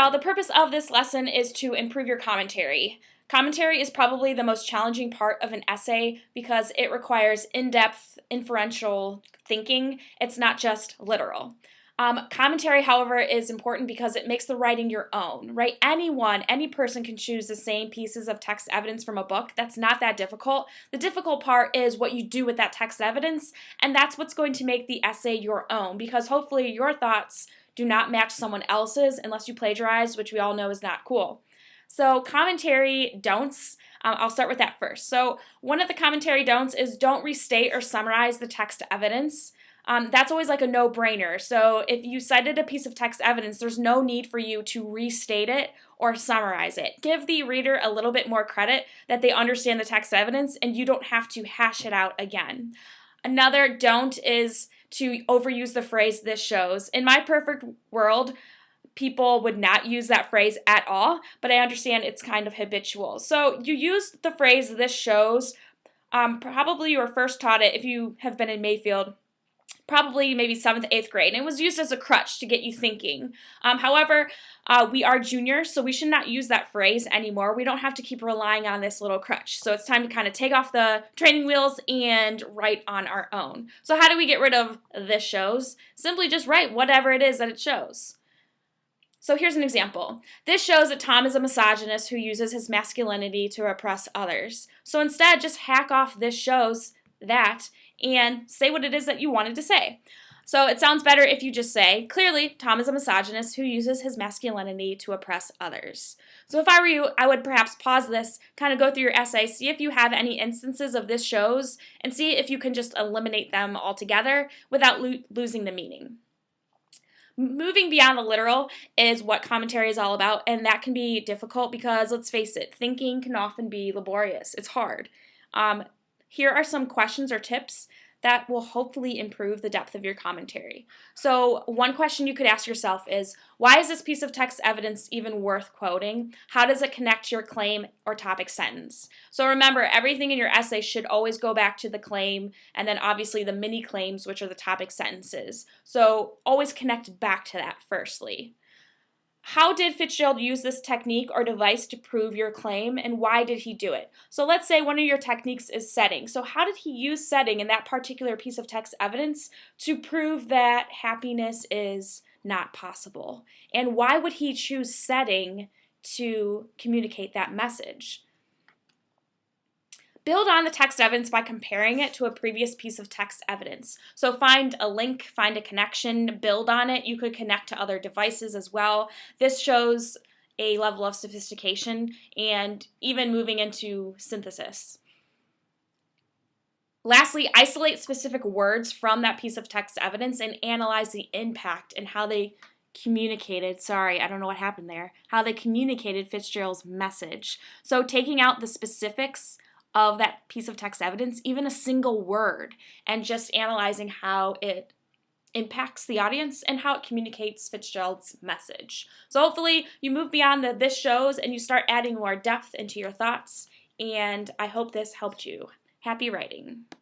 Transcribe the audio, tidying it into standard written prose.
Now, the purpose of this lesson is to improve your commentary. Commentary is probably the most challenging part of an essay because it requires in-depth, inferential thinking. It's not just literal. Commentary, however, is important because it makes the writing your own, right? Any person can choose the same pieces of text evidence from a book. That's not that difficult. The difficult part is what you do with that text evidence, and that's what's going to make the essay your own, because hopefully your thoughts do not match someone else's unless you plagiarize, which we all know is not cool. So commentary don'ts, I'll start with that first. So one of the commentary don'ts is don't restate or summarize the text evidence. That's always like a no-brainer. So if you cited a piece of text evidence, there's no need for you to restate it or summarize it. Give the reader a little bit more credit that they understand the text evidence and you don't have to hash it out again. Another don't is to overuse the phrase "this shows." In my perfect world, people would not use that phrase at all, but I understand it's kind of habitual. So you use the phrase "this shows." Probably you were first taught it if you have been in Mayfield, probably maybe 7th, 8th grade, and it was used as a crutch to get you thinking. However, we are juniors, so we should not use that phrase anymore. We don't have to keep relying on this little crutch. So it's time to kind of take off the training wheels and write on our own. So how do we get rid of "this shows"? Simply just write whatever it is that it shows. So here's an example. This shows that Tom is a misogynist who uses his masculinity to oppress others. So instead, just hack off "this shows" that and say what it is that you wanted to say. So it sounds better if you just say, clearly, Tom is a misogynist who uses his masculinity to oppress others. So if I were you, I would perhaps pause this, kind of go through your essay, see if you have any instances of "this shows, and see if you can just eliminate them altogether without losing the meaning. Moving beyond the literal is what commentary is all about, and that can be difficult because, let's face it, thinking can often be laborious. It's hard. Here are some questions or tips that will hopefully improve the depth of your commentary. So one question you could ask yourself is, why is this piece of text evidence even worth quoting? How does it connect to your claim or topic sentence? So remember, everything in your essay should always go back to the claim and then obviously the mini claims, which are the topic sentences. So always connect back to that firstly. How did Fitzgerald use this technique or device to prove your claim, and why did he do it? So let's say one of your techniques is setting. So how did he use setting in that particular piece of text evidence to prove that happiness is not possible? And why would he choose setting to communicate that message? Build on the text evidence by comparing it to a previous piece of text evidence. So find a link, find a connection, build on it. You could connect to other devices as well. This shows a level of sophistication and even moving into synthesis. Lastly, isolate specific words from that piece of text evidence and analyze the impact and how they communicated, how they communicated Fitzgerald's message. So taking out the specifics of that piece of text evidence, even a single word, and just analyzing how it impacts the audience and how it communicates Fitzgerald's message. So hopefully you move beyond the "this shows" and you start adding more depth into your thoughts, and I hope this helped you. Happy writing.